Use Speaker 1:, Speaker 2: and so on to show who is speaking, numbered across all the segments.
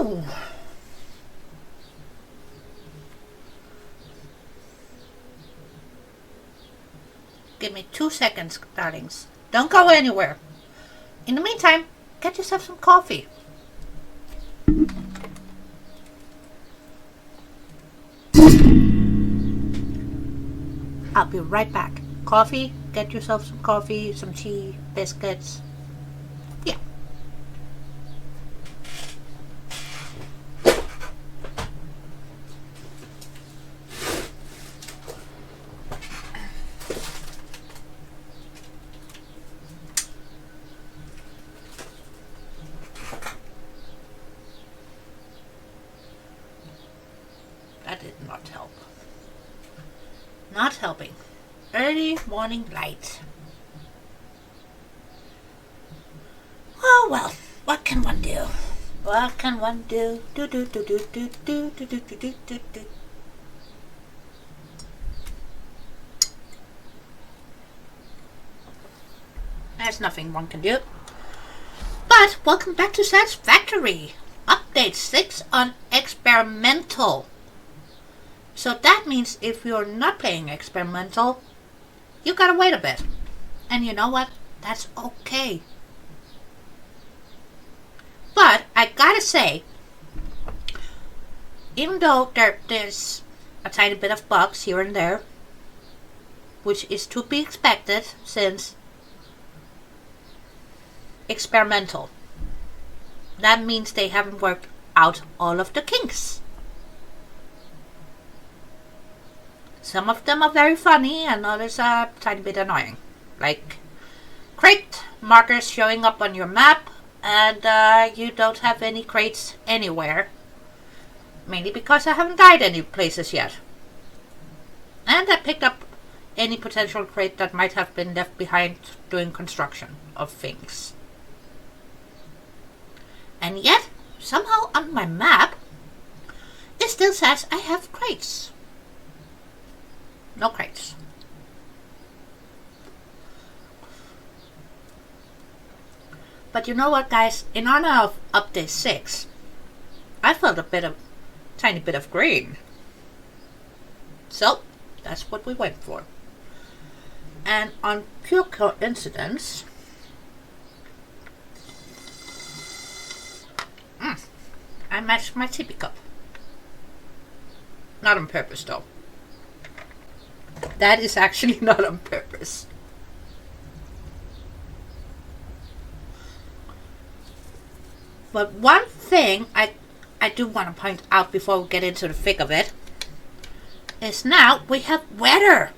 Speaker 1: Woo! Give me 2 seconds, darlings. Don't go anywhere. In the meantime, get yourself some coffee. I'll be right back. Coffee, get yourself some coffee, some tea, biscuits. Yeah. That did not help. Not helping. Early morning light. Oh well, what can one do? What can one do? Do do do do do do do do do do do do. There's nothing one can do. But welcome back to Satisfactory. Update 6 on experimental. So that means if you're not playing experimental, you gotta wait a bit. And you know what? That's okay. But I gotta say, even though there's a tiny bit of bugs here and there, which is to be expected since experimental, that means they haven't worked out all of the kinks. Some of them are very funny and others are a tiny bit annoying. Like crate markers showing up on your map and you don't have any crates anywhere. Mainly because I haven't died any places yet. And I picked up any potential crate that might have been left behind doing construction of things. And yet, somehow on my map, it still says I have crates. No crates. But you know what, guys? In honor of update 6, I felt tiny bit of green. So, that's what we went for. And on pure coincidence, I matched my tippy cup. Not on purpose, though. That is actually not on purpose. But one thing I do want to point out before we get into the thick of it is now we have weather.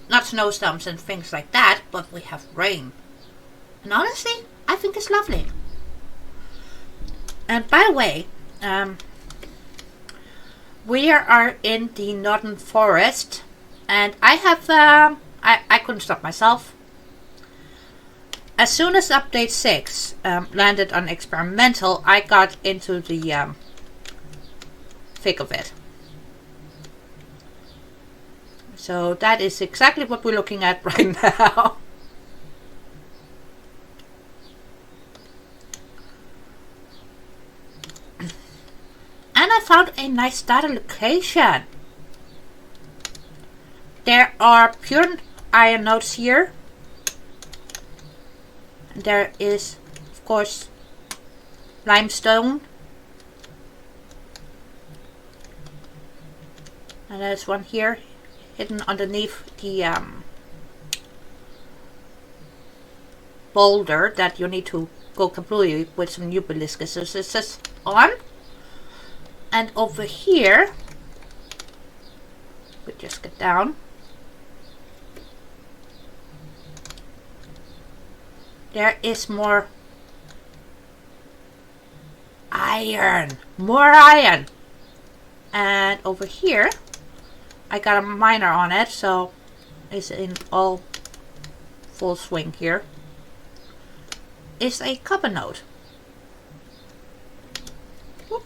Speaker 1: Not snowstorms and things like that, but we have rain. And honestly, I think it's lovely. And by the way, we are in the northern forest, and I have I couldn't stop myself. As soon as update 6 landed on experimental, I got into the thick of it. So that is exactly what we're looking at right now. And I found a nice starter location. There are pure iron nodes here. There is, of course, limestone. And there's one here, hidden underneath the boulder that you need to go completely with some new beliscus. So this is on. And over here, we just get down. There is more iron. More iron. And over here, I got a miner on it, so it's in all full swing here. It's a copper node. Whoop.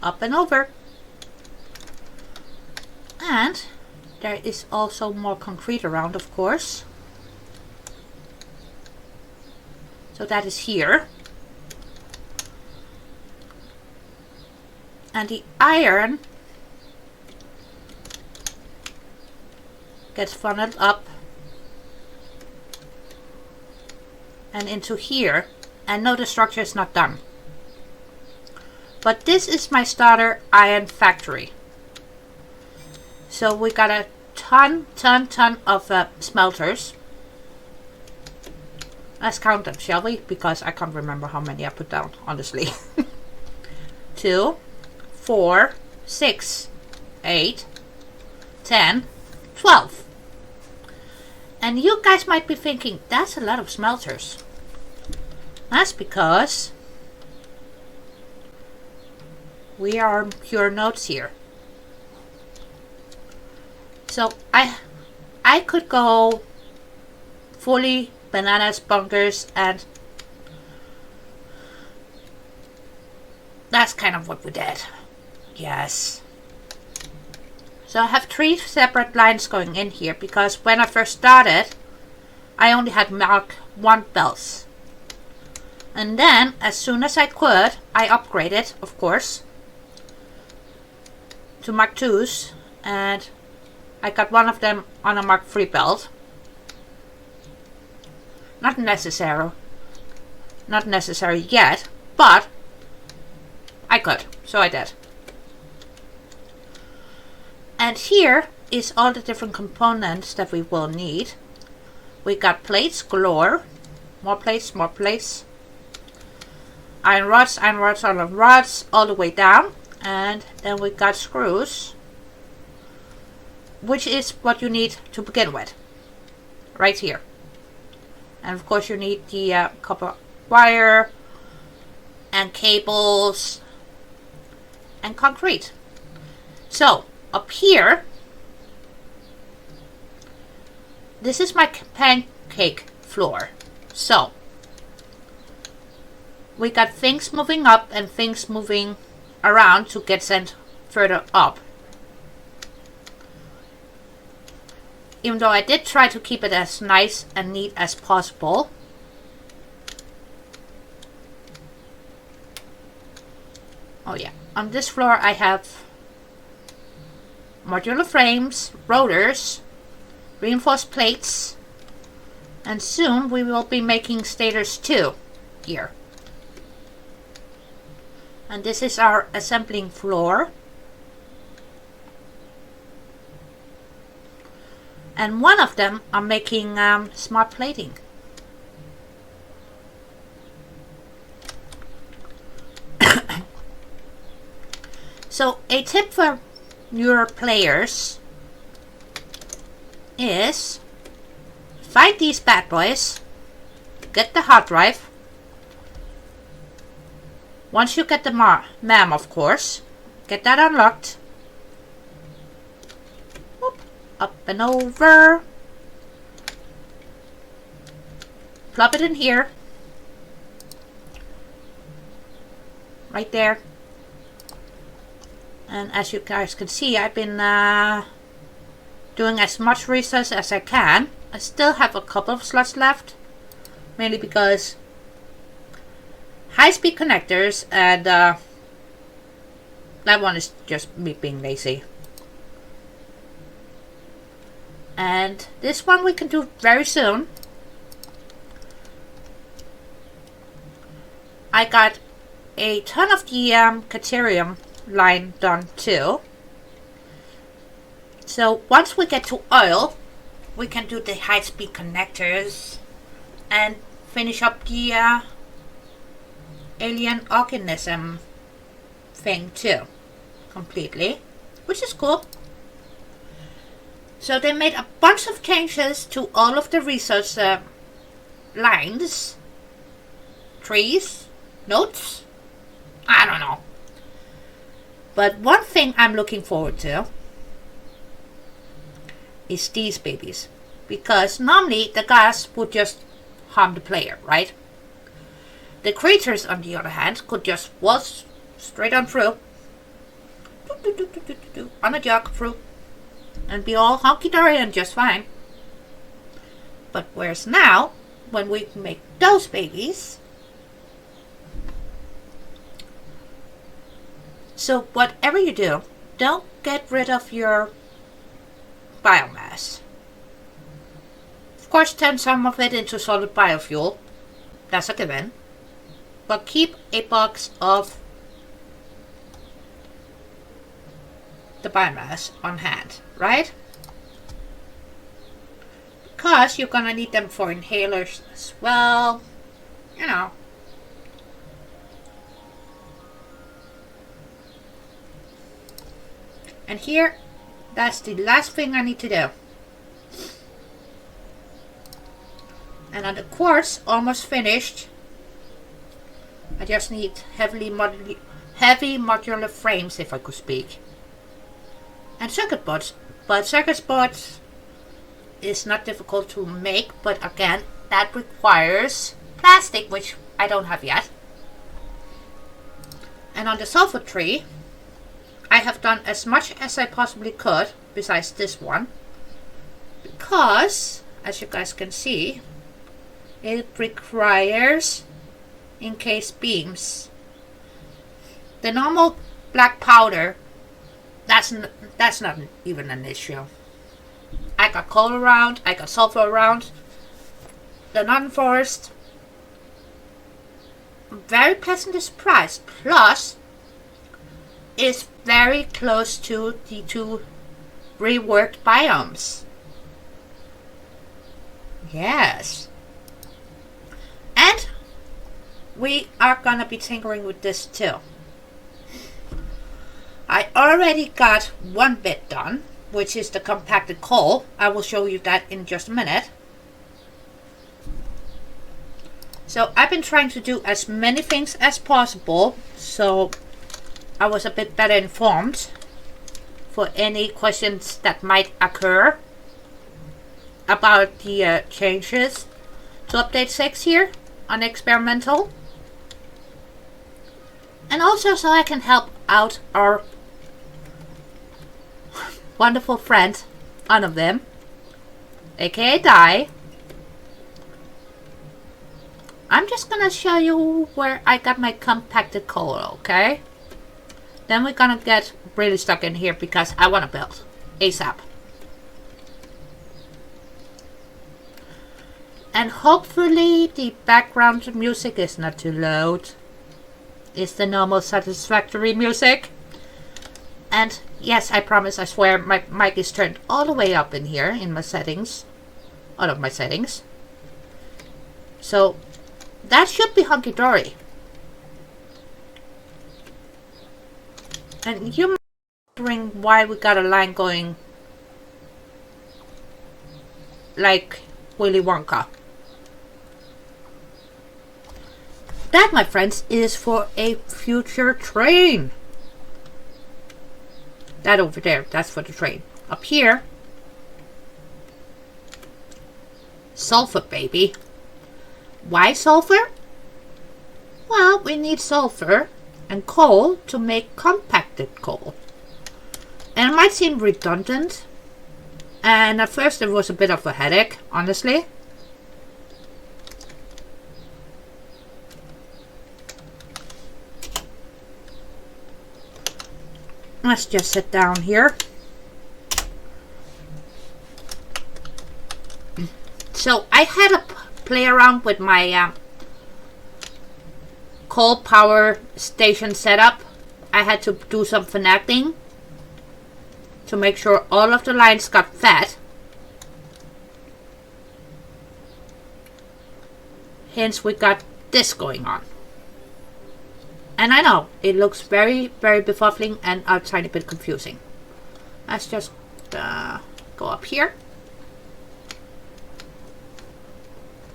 Speaker 1: Up and over. And there is also more concrete around, of course. So that is here. And the iron gets funneled up and into here. And no, the structure is not done. But this is my starter iron factory. So we got a ton of smelters. Let's count them, shall we? Because I can't remember how many I put down, honestly. 2, 4, 6, 8, 10, 12. And you guys might be thinking, that's a lot of smelters. That's because we are on pure notes here. So I could go fully bananas bonkers, and that's kind of what we did. Yes. So I have 3 separate lines going in here because when I first started I only had Mark 1 bells. And then as soon as I could, I upgraded, of course, to Mark 2s, and I got one of them on a Mark 3 belt. Not necessary yet, but I could, so I did. And here is all the different components that we will need. We got plates galore, more plates, iron rods, all the way down, and then we got screws, which is what you need to begin with, right here. And of course you need the copper wire and cables and concrete. So up here, this is my pancake floor. So we got things moving up and things moving around to get sent further up. Even though I did try to keep it as nice and neat as possible. Oh yeah, on this floor I have modular frames, rotors, reinforced plates, and soon we will be making stators too here. And this is our assembling floor. And one of them I'm making smart plating. So a tip for newer players is find these bad boys, get the hard drive. Once you get the MAM, of course, get that unlocked. Whoop, up and over. Plop it in here. Right there. And as you guys can see, I've been doing as much research as I can. I still have a couple of slots left, mainly because high-speed connectors, and that one is just me being lazy. And this one we can do very soon. I got a ton of the Caterium line done too. So once we get to oil, we can do the high-speed connectors and finish up the alien organism thing too, completely, which is cool. So they made a bunch of changes to all of the research lines, trees, notes, I don't know. But one thing I'm looking forward to is these babies, because normally the gas would just harm the player, right? The creatures, on the other hand, could just waltz straight on through, on a jog through, and be all honky-dory and just fine. But whereas now, when we make those babies. So whatever you do, don't get rid of your biomass. Of course, turn some of it into solid biofuel. That's a given. But keep a box of the biomass on hand, right? Because you're gonna need them for inhalers as well, you know. And here, that's the last thing I need to do. And on the quartz, almost finished. I just need heavy modular frames, if I could speak. And circuit boards. But circuit boards is not difficult to make, but again, that requires plastic, which I don't have yet. And on the sulfur tree, I have done as much as I possibly could, besides this one, because, as you guys can see, it requires encased beams. The normal black powder, that's not even an issue. I got coal around, I got sulfur around. The non-forest, very pleasantly surprised. Plus, is very close to the two reworked biomes. Yes. And we are gonna be tinkering with this too. I already got one bit done, which is the compacted coal. I will show you that in just a minute. So I've been trying to do as many things as possible, so I was a bit better informed for any questions that might occur about the changes to update 6 here on experimental. And also so I can help out our wonderful friend, one of them, aka Dai. I'm just gonna show you where I got my compacted coal, okay? Then we're gonna get really stuck in here because I wanna build ASAP. And hopefully the background music is not too loud. It's the normal Satisfactory music. And yes, I promise, I swear, my mic is turned all the way up in here in my settings. All of my settings. So that should be hunky-dory. And you might be wondering why we got a line going like Willy Wonka. That, my friends, is for a future train. That over there, that's for the train. Up here, sulfur, baby. Why sulfur? Well, we need sulfur and coal to make compacted coal. And it might seem redundant, and at first it was a bit of a headache, honestly. Let's just sit down here. So I had to play around with my coal power station setup. I had to do some finagling to make sure all of the lines got fed. Hence we got this going on. And I know it looks very, very befuddling and a tiny bit confusing. Let's just go up here.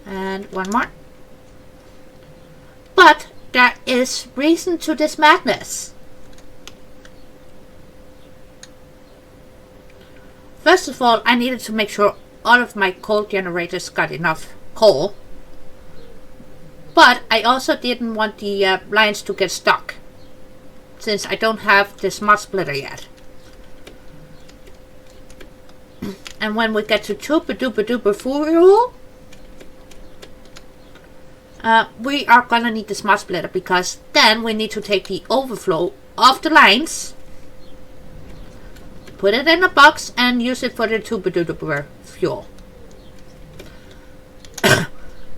Speaker 1: And one more. But there is reason to this madness. First of all, I needed to make sure all of my coal generators got enough coal. But I also didn't want the lines to get stuck, since I don't have the smart splitter yet. And when we get to super duper duper full, We are gonna need the smart splitter because then we need to take the overflow of the lines, put it in a box, and use it for the super fuel.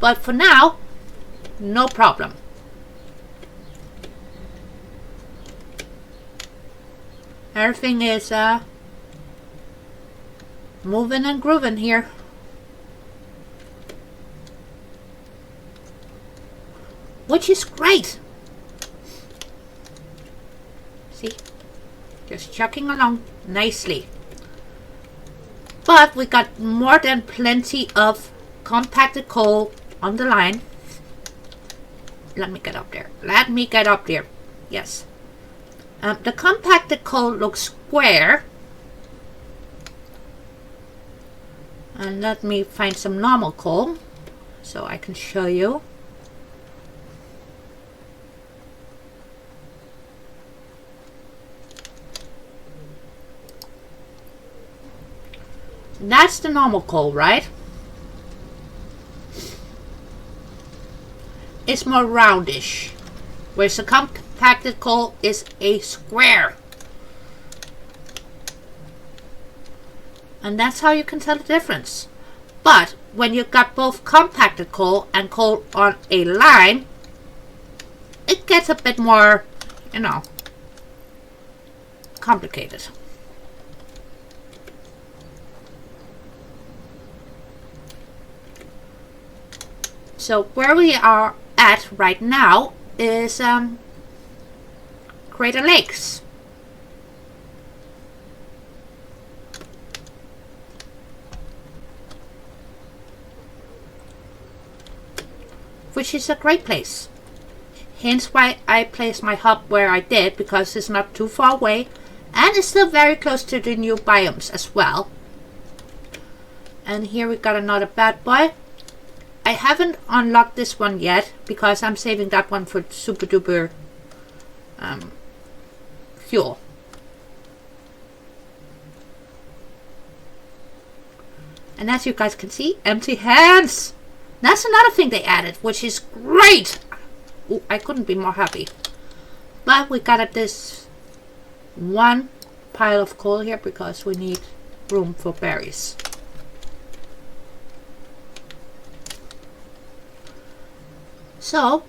Speaker 1: But for now, no problem. Everything is moving and grooving here. Which is great. See? Just chucking along nicely. But we got more than plenty of compacted coal on the line. Let me get up there. Let me get up there. Yes. The compacted coal looks square. And let me find some normal coal so I can show you. That's the normal coal, right? It's more roundish, whereas the compacted coal is a square. And that's how you can tell the difference. But when you've got both compacted coal and coal on a line, it gets a bit more, you know, complicated. So where we are at right now is Crater Lakes. Which is a great place. Hence why I placed my hub where I did, because it's not too far away and it's still very close to the new biomes as well. And here we got another bad boy. I haven't unlocked this one yet because I'm saving that one for super duper fuel. And as you guys can see, empty hands. That's another thing they added, which is great. Ooh, I couldn't be more happy. But we got this one pile of coal here because we need room for berries. So,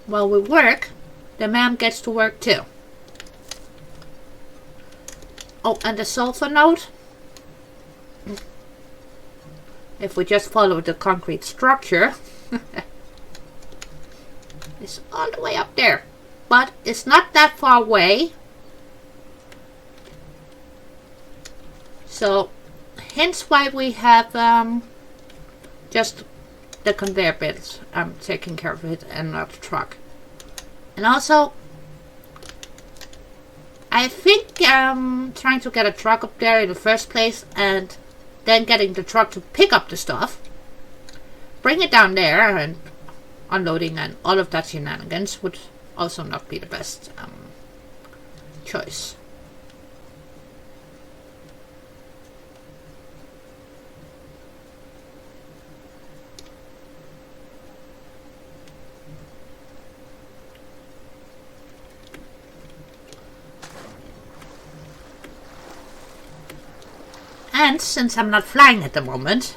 Speaker 1: while we work, the man gets to work too. Oh, and the sulfur node. If we just follow the concrete structure, it's all the way up there. But it's not that far away. So, hence why we have just the conveyor belt. I'm taking care of it and not the truck. And also, I think trying to get a truck up there in the first place and then getting the truck to pick up the stuff, bring it down there and unloading and all of that shenanigans would also not be the best choice. And since I'm not flying at the moment,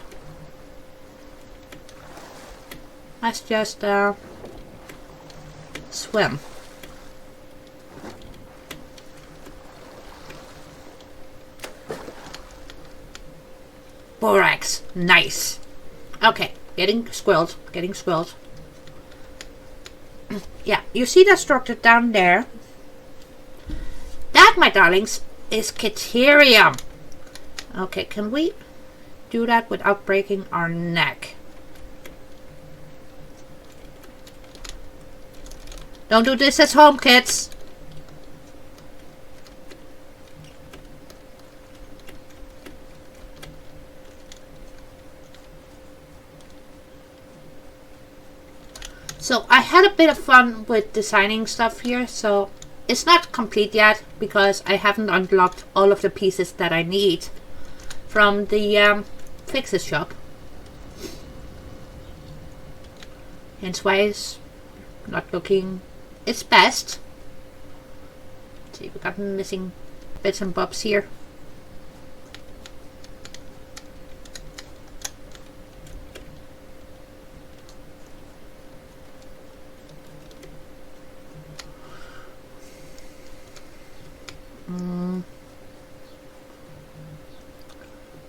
Speaker 1: let's just swim. Borax, nice. Okay, getting squirreled, getting squirreled. Yeah, you see that structure down there? That, my darlings, is Caterium. Okay, can we do that without breaking our neck? Don't do this at home, kids. So I had a bit of fun with designing stuff here, so it's not complete yet because I haven't unlocked all of the pieces that I need from the fixes shop. Hence why it's not looking its best. Let's see, we got missing bits and bobs here.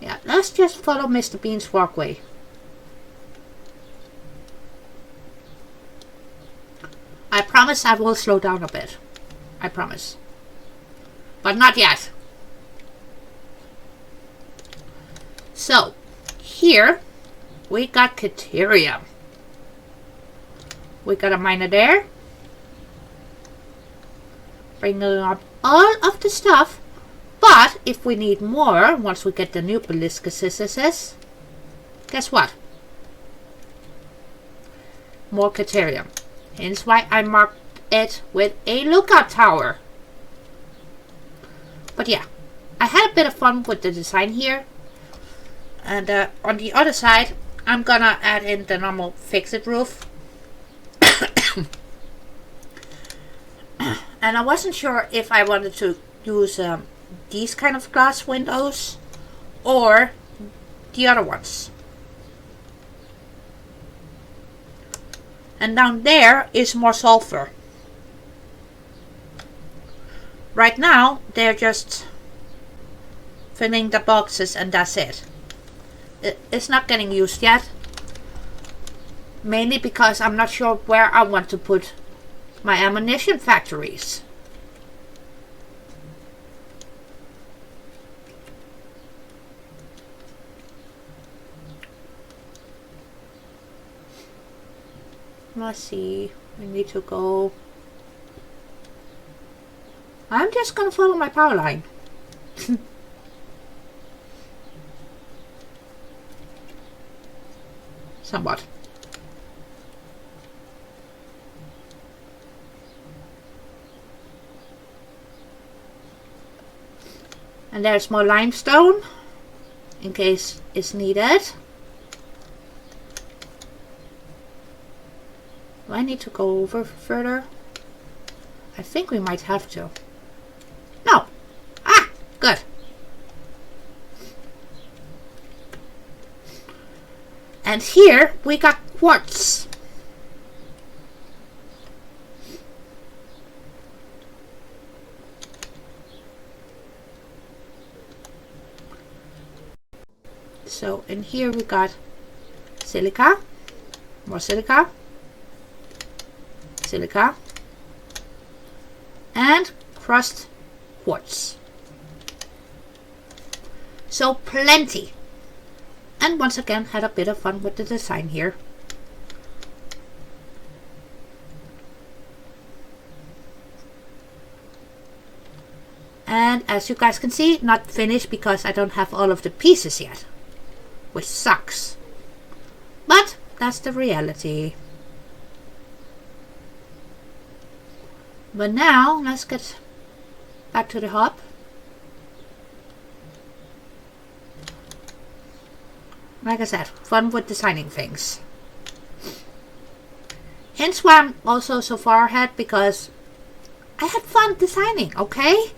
Speaker 1: Yeah, let's just follow Mr. Bean's walkway. I promise I will slow down a bit. I promise. But not yet. So, here we got Caterium. We got a miner there. Bringing up all of the stuff. But if we need more, once we get the new Beliscus, guess what? More Caterium. Hence why I marked it with a lookout tower. But yeah, I had a bit of fun with the design here. And on the other side, I'm gonna add in the normal fix-it roof. And I wasn't sure if I wanted to use these kind of glass windows or the other ones. And down there is more sulfur. Right now they're just filling the boxes and that's it. It's not getting used yet. Mainly because I'm not sure where I want to put my ammunition factories. Let's see, we need to go. I'm just gonna follow my power line. Somewhat. And there's more limestone in case it's needed. Do I need to go over further? I think we might have to. No! Ah! Good. And here we got quartz. So in here we got silica, more silica, silica, and crushed quartz. So plenty. And once again had a bit of fun with the design here. And as you guys can see, not finished because I don't have all of the pieces yet, which sucks. But that's the reality. But now let's get back to the hub. Like I said, fun with designing things. Hence why I'm also so far ahead, because I had fun designing, okay?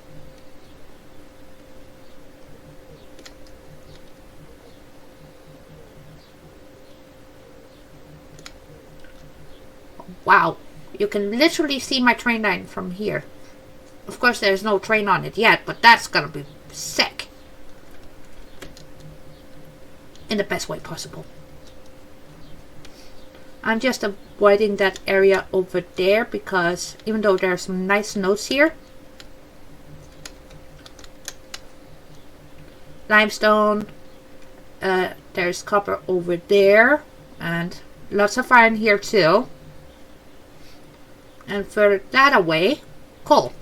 Speaker 1: Wow, you can literally see my train line from here. Of course there's no train on it yet, but that's gonna be sick. In the best way possible. I'm just avoiding that area over there because even though there are some nice notes here, limestone, there's copper over there, and lots of iron here too. And further that away, coal.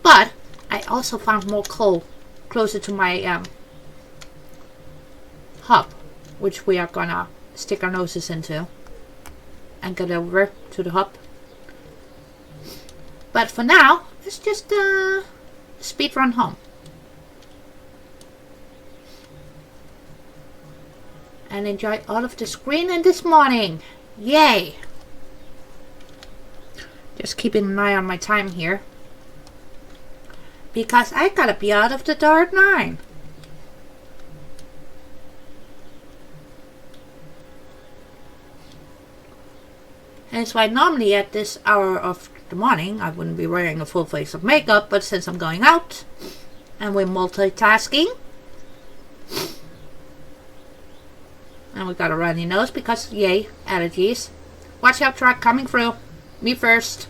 Speaker 1: But I also found more coal closer to my hub, which we are gonna stick our noses into and get over to the hub. But for now, let's just speed run home. And enjoy all of the screening this morning. Yay! Just keeping an eye on my time here. Because I gotta be out of the door at 9. Hence why normally at this hour of the morning I wouldn't be wearing a full face of makeup, but since I'm going out and we're multitasking and we got a runny nose because yay, allergies. Watch out, truck coming through. Me first.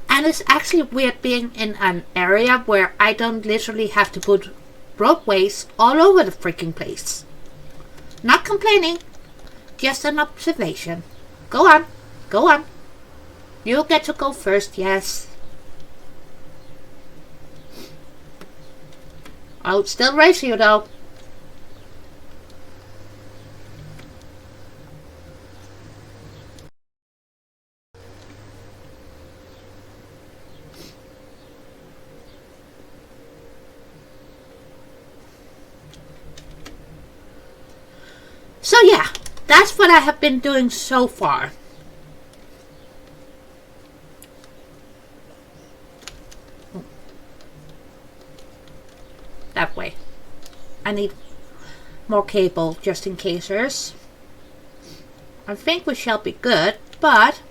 Speaker 1: And it's actually weird being in an area where I don't literally have to put roadways all over the freaking place. Not complaining, just an observation. Go on, go on. You'll get to go first, yes. I'll still race you though. So yeah, that's what I have been doing so far. That way. I need more cable just in case there's. I think we shall be good, but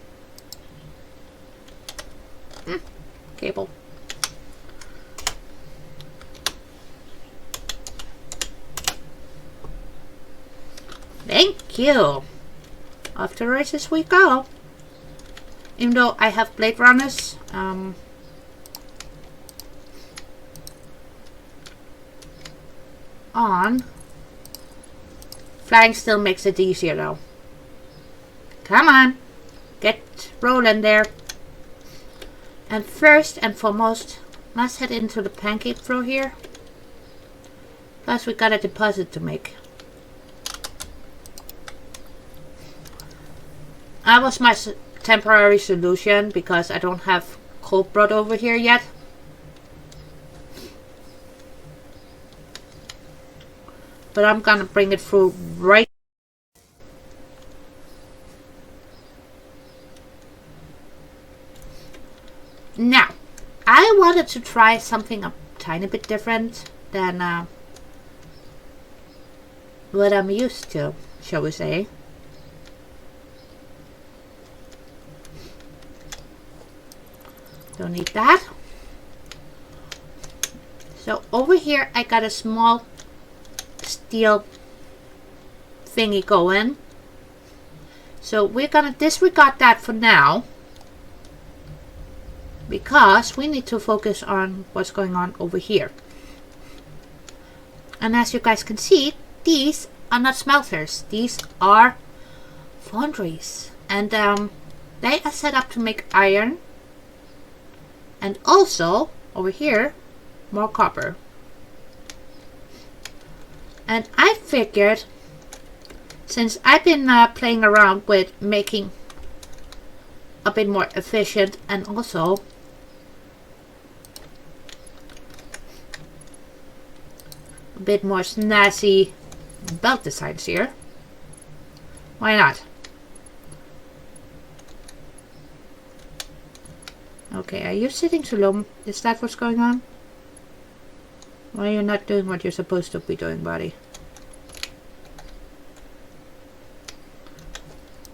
Speaker 1: cable. Thank you. Off to races we go. Even though I have Blade Runners, on. Flying still makes it easier though. Come on. Get rolling there. And first and foremost, let's head into the pancake throw here. Plus we got a deposit to make. That was my temporary solution because I don't have cold blood over here yet. But I'm gonna bring it through right now. I wanted to try something a tiny bit different than what I'm used to, shall we say. Don't need that. So over here I got a small steel thingy going. So we're gonna disregard that for now because we need to focus on what's going on over here. And as you guys can see, these are not smelters, these are foundries, and they are set up to make iron. And also, over here, more copper. And I figured, since I've been playing around with making a bit more efficient and also a bit more snazzy belt designs here, why not? Okay, are you sitting too low? Is that what's going on? Why are you not doing what you're supposed to be doing, buddy?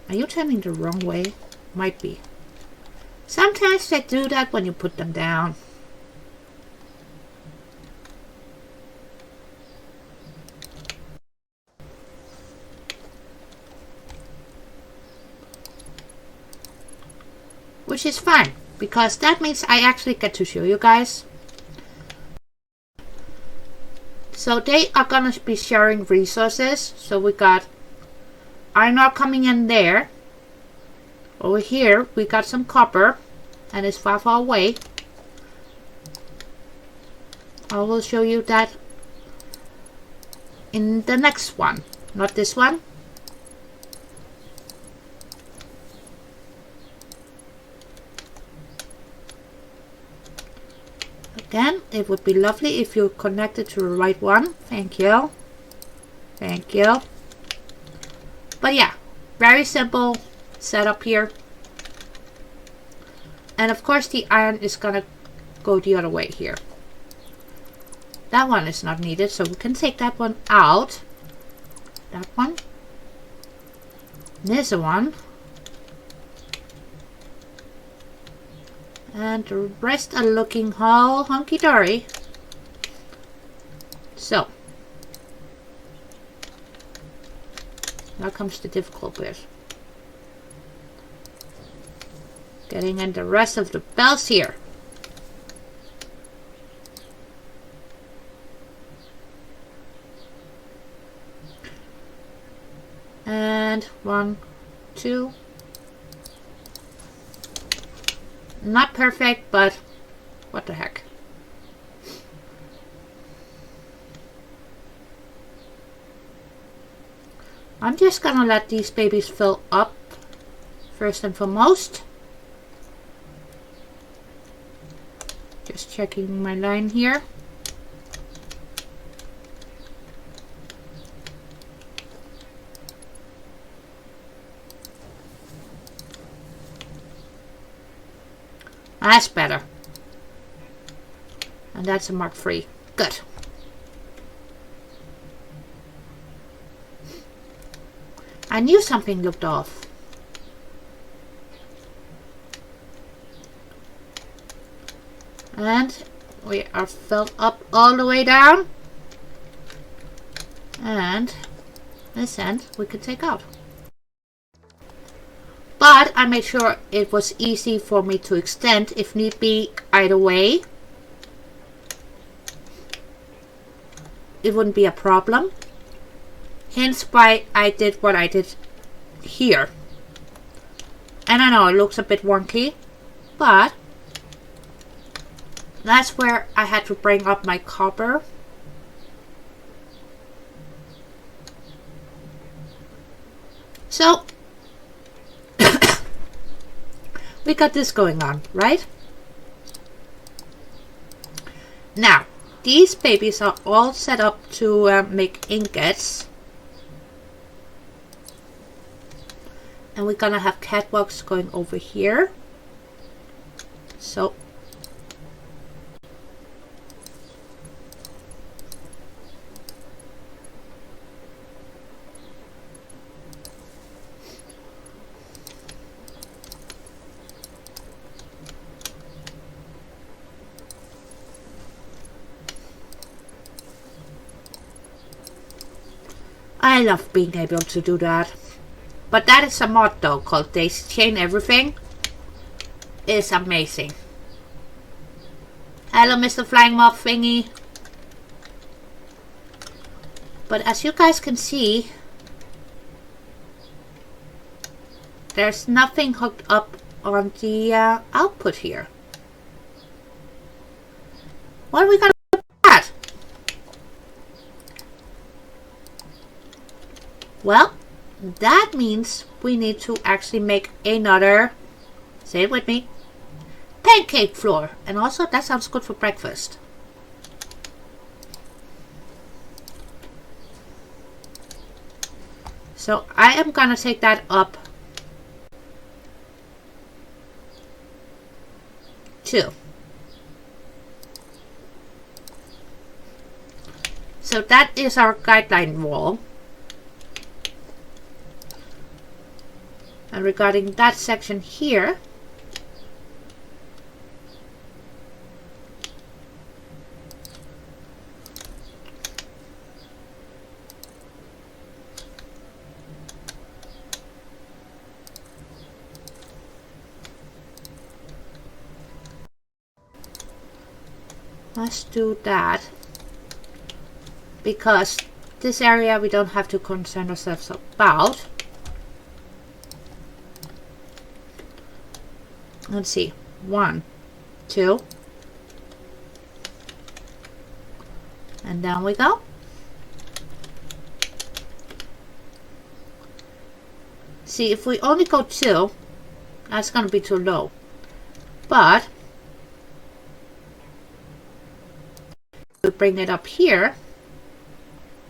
Speaker 1: Are you turning the wrong way? Might be. Sometimes they do that when you put them down. Which is fine, because that means I actually get to show you guys. So they are gonna be sharing resources. So we got iron ore coming in there. Over here we got some copper, and it's far away. I will show you that in the next one, not this one. Again, it would be lovely if you connected to the right one. Thank you. Thank you. But yeah, very simple setup here. And of course the iron is gonna go the other way here. That one is not needed, so we can take that one out. That one. This one. And the rest are looking all hunky-dory. So. Now comes the difficult bit. Getting in the rest of the bells here. And 1, 2. Not perfect, but what the heck. I'm just gonna let these babies fill up first and foremost. Just checking my line here. That's better. And that's a mark 3. Good. I knew something looked off. And we are filled up all the way down. And this end we could take out. But I made sure it was easy for me to extend if need be either way. It wouldn't be a problem. Hence why I did what I did here. And I know it looks a bit wonky, but that's where I had to bring up my copper. So we got this going on, right? Now, these babies are all set up to make ingots. And we're gonna have catwalks going over here. So I love being able to do that. But that is a mod though called Daisy Chain Everything. It's amazing. Hello Mr. Flying Moth thingy. But as you guys can see, there's nothing hooked up on the output here. What are we gonna do with that? Well, that means we need to actually make another, say it with me, pancake floor. And also that sounds good for breakfast. So I am gonna take that up 2. So that is our guideline wall. And regarding that section here, let's do that, because this area we don't have to concern ourselves about. Let's see, 1, 2, and down we go. See, if we only go 2, that's going to be too low. But bring it up here,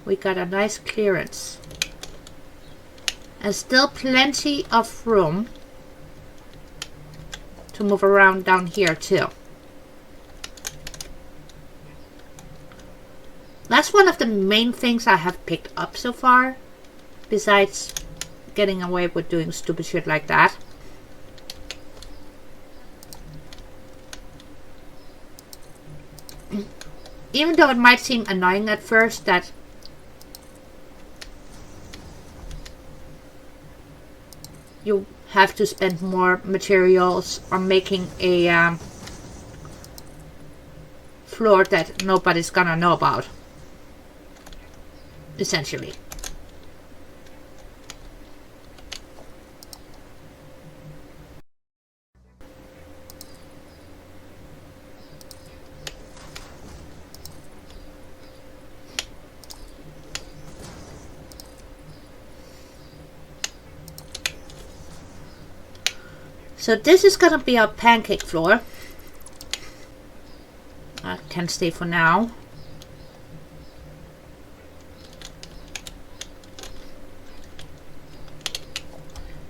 Speaker 1: we got a nice clearance. And still plenty of room to move around down here too. That's one of the main things I have picked up so far, besides getting away with doing stupid shit like that. Even though it might seem annoying at first that you have to spend more materials on making a floor that nobody's gonna know about, essentially. So this is gonna be our pancake floor. That can stay for now.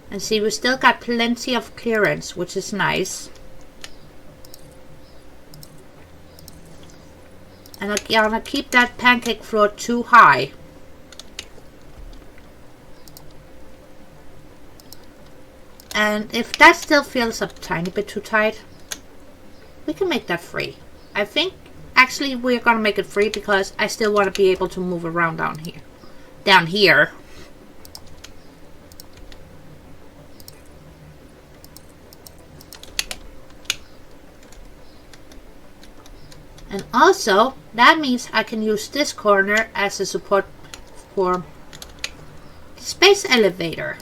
Speaker 1: And see, we still got plenty of clearance, which is nice. And I'm gonna keep that pancake floor too high. And if that still feels a tiny bit too tight, we can make that free. I think actually we're gonna make it free because I still want to be able to move around down here. Down here. And also, that means I can use this corner as a support for the space elevator.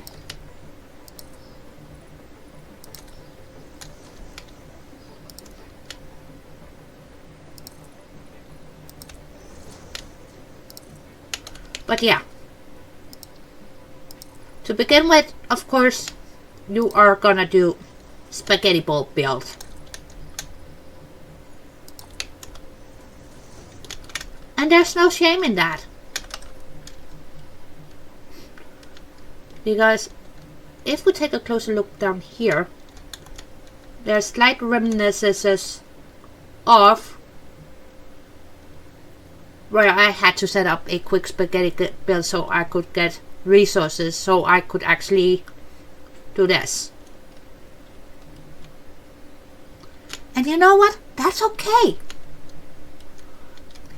Speaker 1: But yeah, to begin with, of course, you are gonna do spaghetti bowl build. And there's no shame in that. Because if we take a closer look down here, there's slight reminiscences of where I had to set up a quick spaghetti build so I could get resources so I could actually do this. And you know what? That's okay.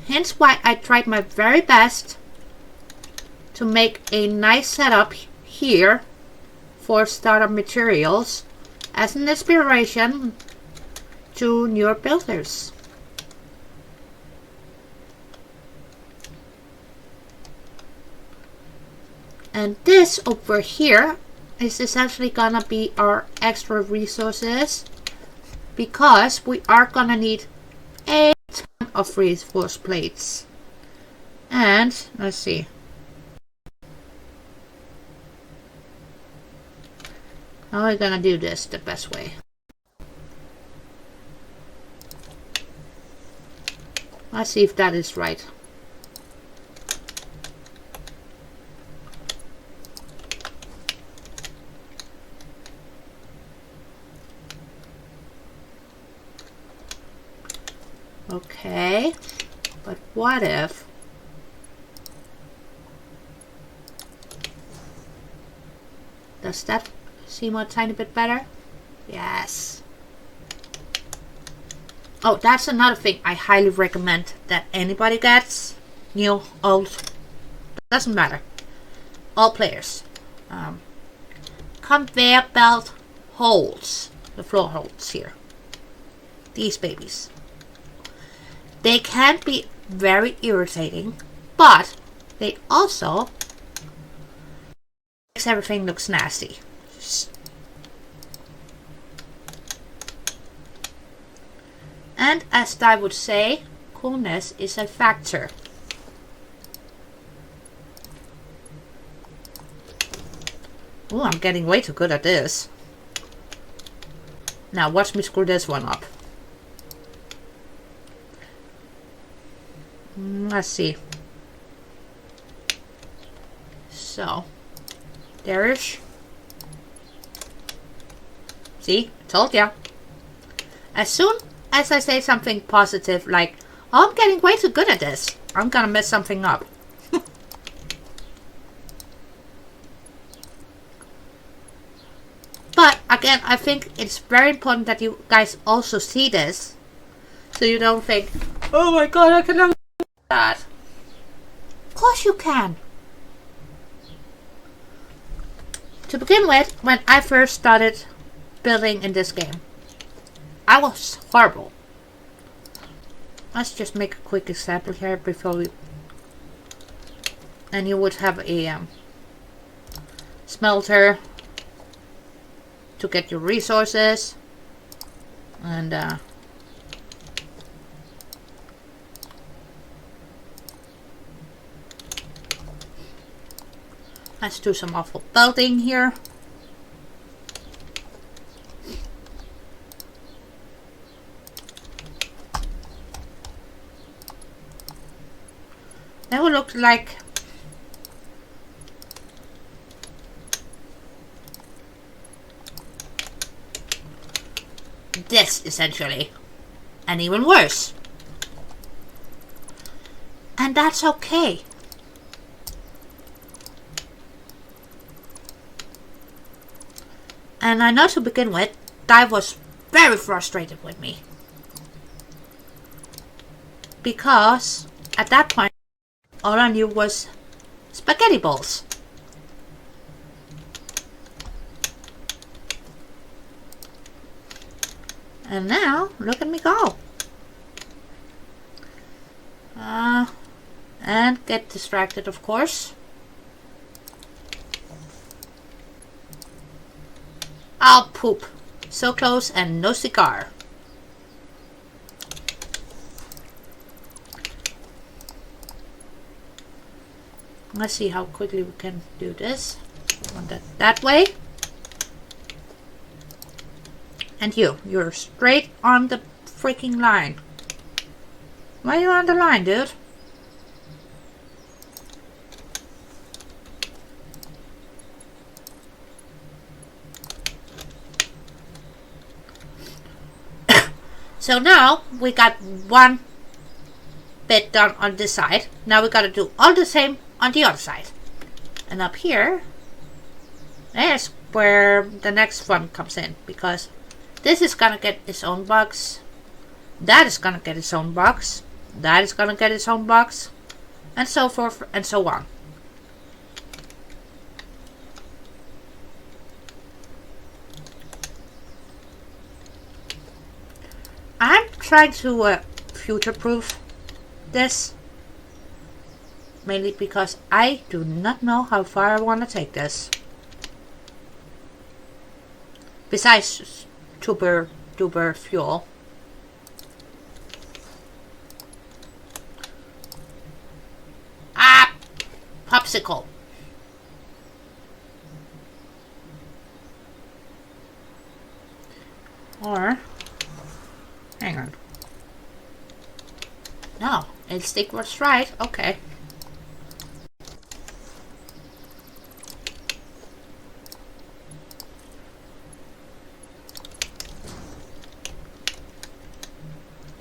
Speaker 1: Hence why I tried my very best to make a nice setup here for starter materials as an inspiration to newer builders. And this over here is essentially gonna be our extra resources because we are gonna need a ton of reinforce plates. And let's see. How are we gonna do this the best way? Let's see if that is right. Okay, but what if does that seem a tiny bit better? Yes. Oh, that's another thing I highly recommend that anybody gets. New, old, doesn't matter. All players. Conveyor belt holes. The floor holes here. These babies. They can be very irritating, but they also makes everything looks nasty. And as I would say, coolness is a factor. Oh, I'm getting way too good at this. Now watch me screw this one up. Let's see. So, there's... See? Told ya. As soon as I say something positive like, oh, I'm getting way too good at this, I'm gonna mess something up. But again, I think it's very important that you guys also see this, so you don't think, oh my god, I cannot do that. Of course you can. To begin with, when I first started building in this game, I was horrible. Let's just make a quick example here before we... And you would have a smelter to get your resources, and let's do some awful belting here. That would look like this, essentially, and even worse. And that's okay. And I know to begin with, that was very frustrated with me. Because at that point, all I knew was spaghetti balls. And now, look at me go. And get distracted, of course. Oh, poop. So close and no cigar. Let's see how quickly we can do this. Want that way. And you're straight on the freaking line. Why are you on the line, dude? So now we got one bit done on this side. Now we gotta do all the same on the other side. And up here, there's where the next one comes in, because this is gonna get its own box. That is gonna get its own box. That is gonna get its own box. And so forth and so on. I'm trying to future-proof this. Mainly because I do not know how far I want to take this. Besides super duper fuel. Ah! Popsicle. Or, hang on. No, instinct was right. Okay.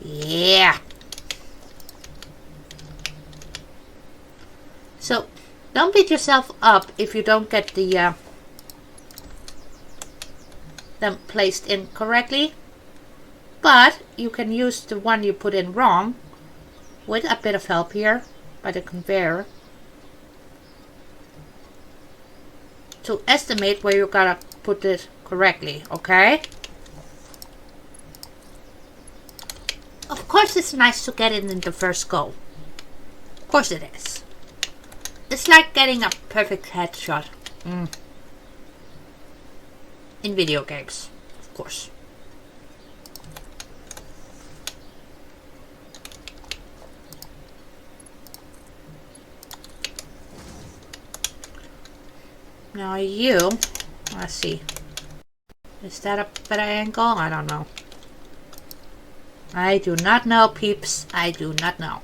Speaker 1: Yeah. So, don't beat yourself up if you don't get the them placed in correctly. But you can use the one you put in wrong with a bit of help here by the conveyor to estimate where you gotta put it correctly, okay? Of course it's nice to get it in the first go. Of course it is. It's like getting a perfect headshot. In video games, of course. Now let's see. Is that a better angle? I don't know. I do not know, peeps. I do not know.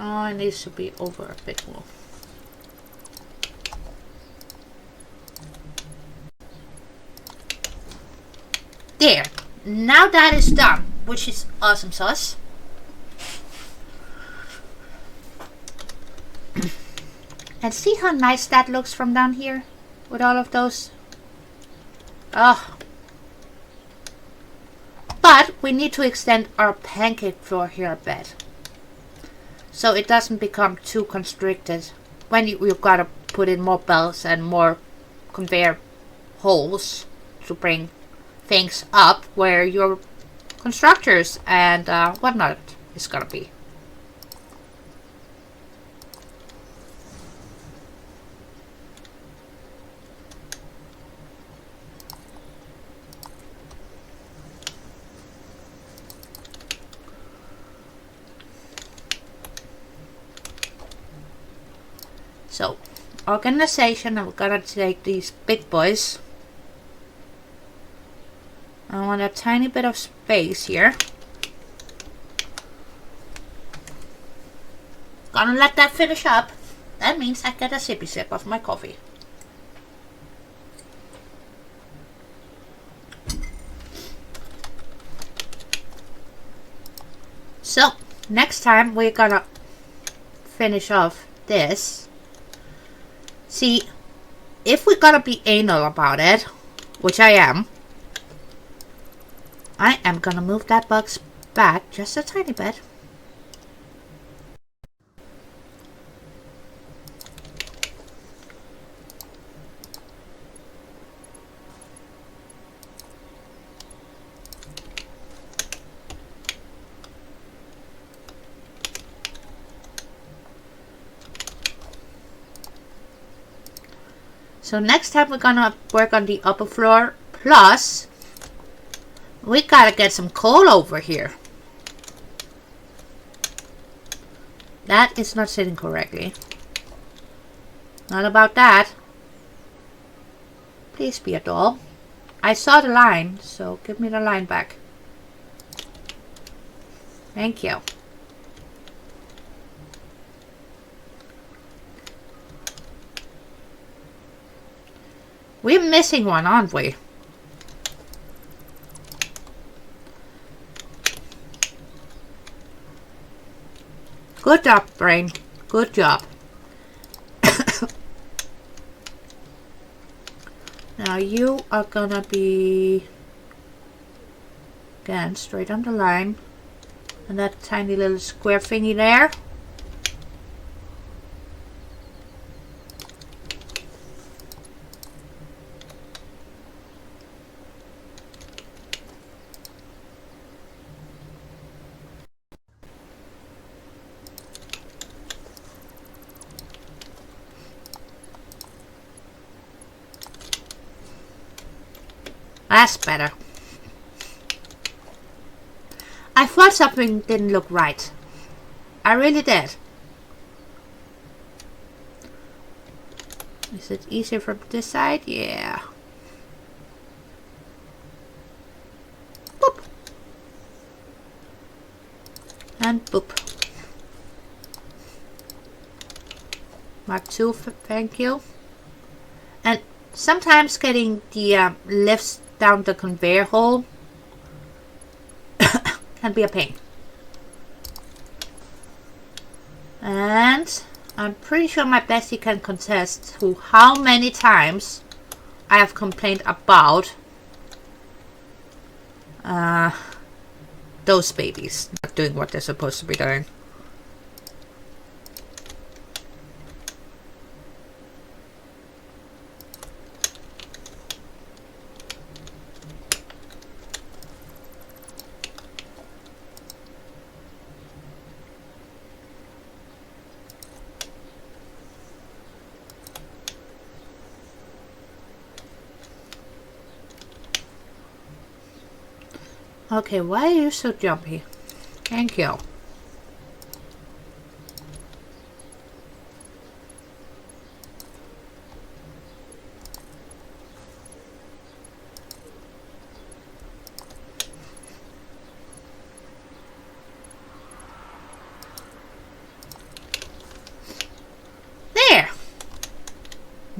Speaker 1: Oh, it needs to be over a bit more. There. Now that is done, which is awesome sauce. And see how nice that looks from down here with all of those. Oh. But we need to extend our pancake floor here a bit, so it doesn't become too constricted when you've got to put in more bells and more conveyor holes to bring things up where your constructors and whatnot is gonna be. So, organization, I'm gonna take these big boys. I want a tiny bit of space here. Gonna let that finish up. That means I get a sippy sip of my coffee. So, next time we're gonna finish off this. See, if we're gonna be anal about it, which I am gonna move that box back just a tiny bit. So next time we're gonna work on the upper floor, plus we gotta get some coal over here. That is not sitting correctly. Not about that. Please be a doll. I saw the line, so give me the line back. Thank you. We're missing one, aren't we? Good job, brain. Good job. Now you are gonna be, again, straight on the line. And that tiny little square thingy there. That's better. I thought something didn't look right. I really did. Is it easier from this side? Yeah. Boop. And boop. Mark 2, thank you. And sometimes getting the lifts down the conveyor hole can be a pain. And I'm pretty sure my bestie can contest to how many times I have complained about those babies not doing what they're supposed to be doing. Okay, why are you so jumpy? Thank you.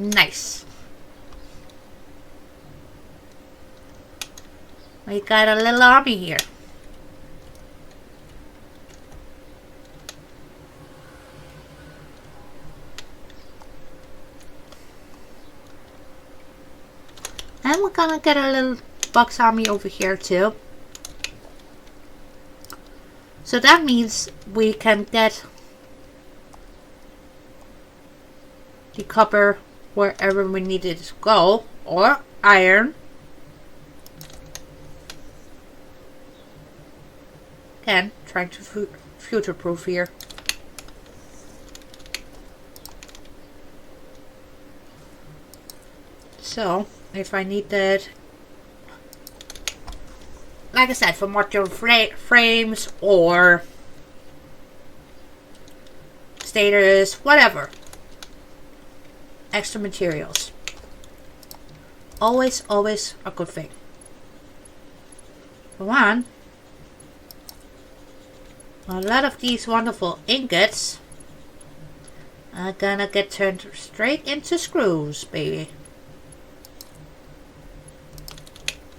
Speaker 1: Nice. We got a little army here. And we're gonna get a little box army over here too. So that means we can get the copper wherever we need it to go, or iron. Again, trying to future-proof here. So, if I need that, like I said, for modular frames or stators, whatever. Extra materials. Always a good thing. For one, a lot of these wonderful ingots are gonna get turned straight into screws, baby.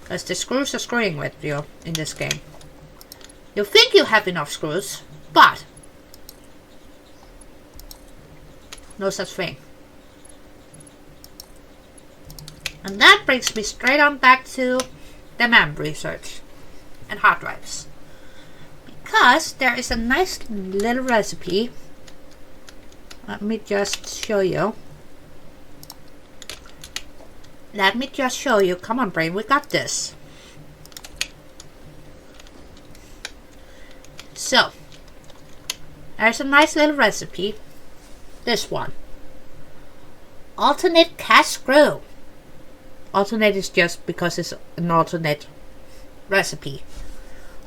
Speaker 1: Because the screws are screwing with you in this game. You think you have enough screws, but no such thing. And that brings me straight on back to the MEMS research and hard drives. Because there is a nice little recipe. Let me just show you. Come on, brain, we got this. So, there's a nice little recipe. This one. Alternate cast screw. Alternate is just because it's an alternate recipe.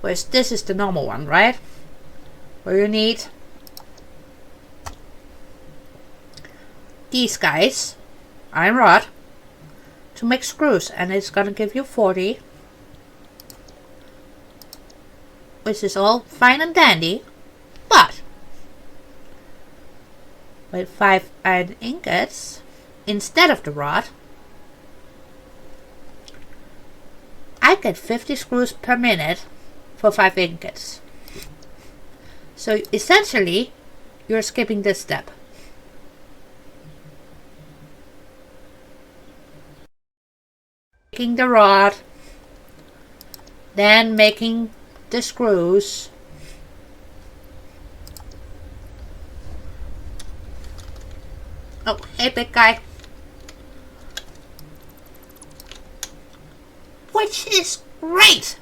Speaker 1: Whereas this is the normal one, right? Where you need these guys, iron rod, to make screws, and it's gonna give you 40, which is all fine and dandy, but with 5 iron ingots instead of the rod, I get 50 screws per minute for 5 ingots. So essentially, you're skipping this step. Making the rod, then making the screws. Oh, hey big guy. Which is great!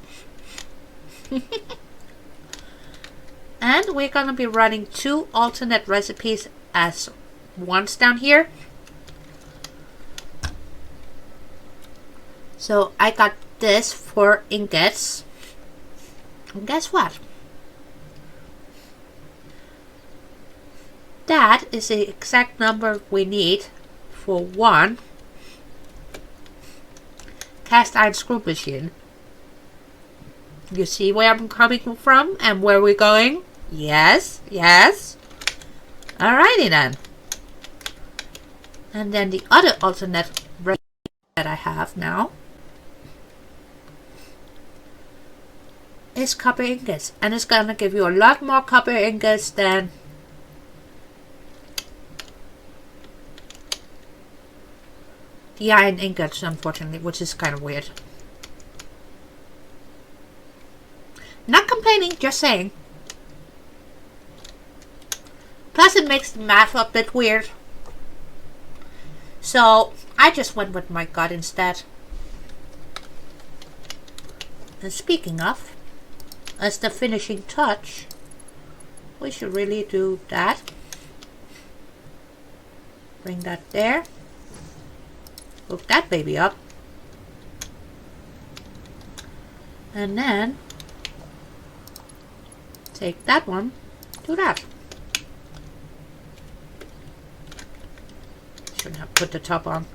Speaker 1: And we're gonna be running 2 alternate recipes as once down here. So I got this for ingots. And guess what? That is the exact number we need for 1 cast iron screw machine. You see where I'm coming from and where we're going? Yes, yes. Alrighty then. And then the other alternate recipe that I have now is copper ingots. And it's gonna give you a lot more copper ingots than the iron ingots, unfortunately, which is kind of weird. Not complaining, just saying. Plus it makes the math a bit weird. So I just went with my gut instead. And speaking of, as the finishing touch, we should really do that. Bring that there. Hook that baby up. And then take that one to that. Shouldn't have put the top on.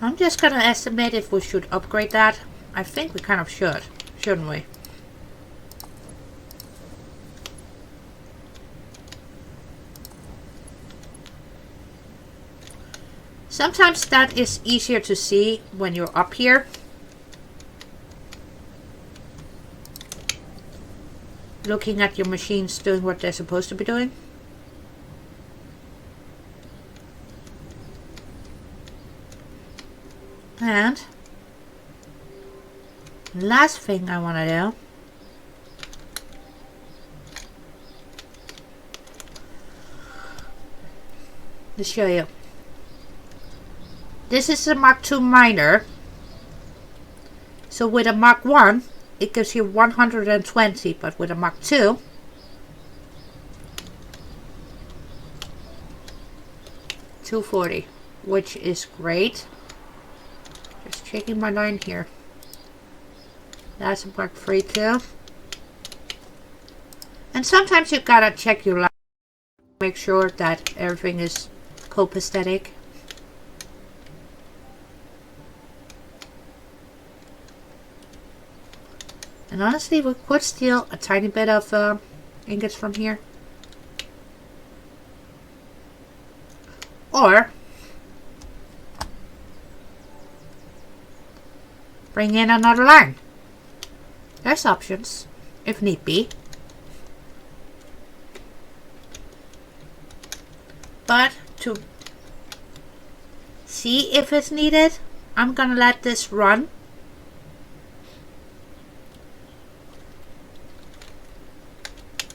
Speaker 1: I'm just gonna estimate if we should upgrade that. I think we kind of should, shouldn't we? Sometimes that is easier to see when you're up here. Looking at your machines doing what they're supposed to be doing. And last thing I want to do is show you. This is a Mark II miner. So with a Mark I, it gives you 120, but with a Mark II, $240, which is great. Just checking my line here. That's a Mark III too. And sometimes you gotta check your line, make sure that everything is copacetic. And honestly, we could steal a tiny bit of ingots from here. Or bring in another line. There's options, if need be. But to see if it's needed, I'm gonna let this run.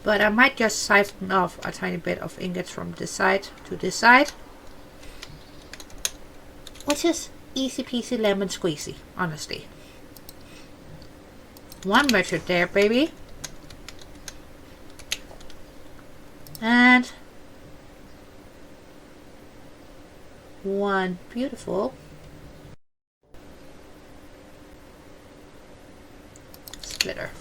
Speaker 1: But I might just siphon off a tiny bit of ingots from this side to this side. Which is easy peasy lemon squeezy, honestly. One merchant there, baby. And one beautiful splitter.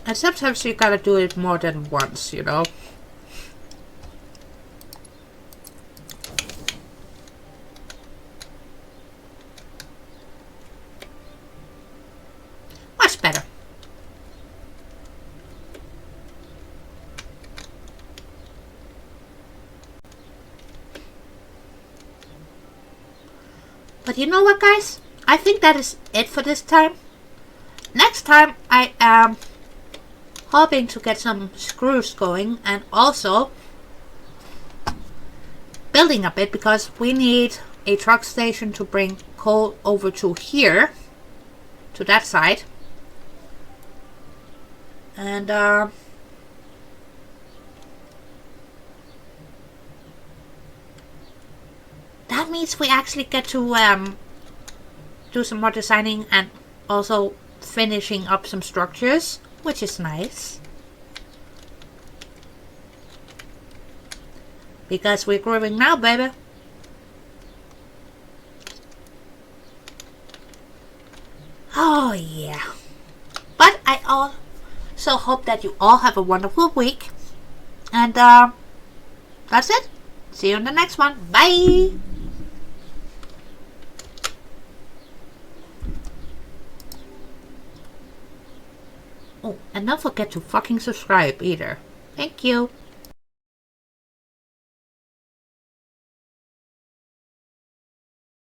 Speaker 1: And sometimes you gotta do it more than once, you know. Much better. But you know what, guys? I think that is it for this time. Next time I am hoping to get some screws going and also building a bit, because we need a truck station to bring coal over to here, to that side. And that means we actually get to do some more designing and also finishing up some structures, which is nice. Because we're growing now, baby. Oh, yeah. But I also hope that you all have a wonderful week. And that's it. See you in the next one. Bye. Oh, and don't forget to fucking subscribe either. Thank you.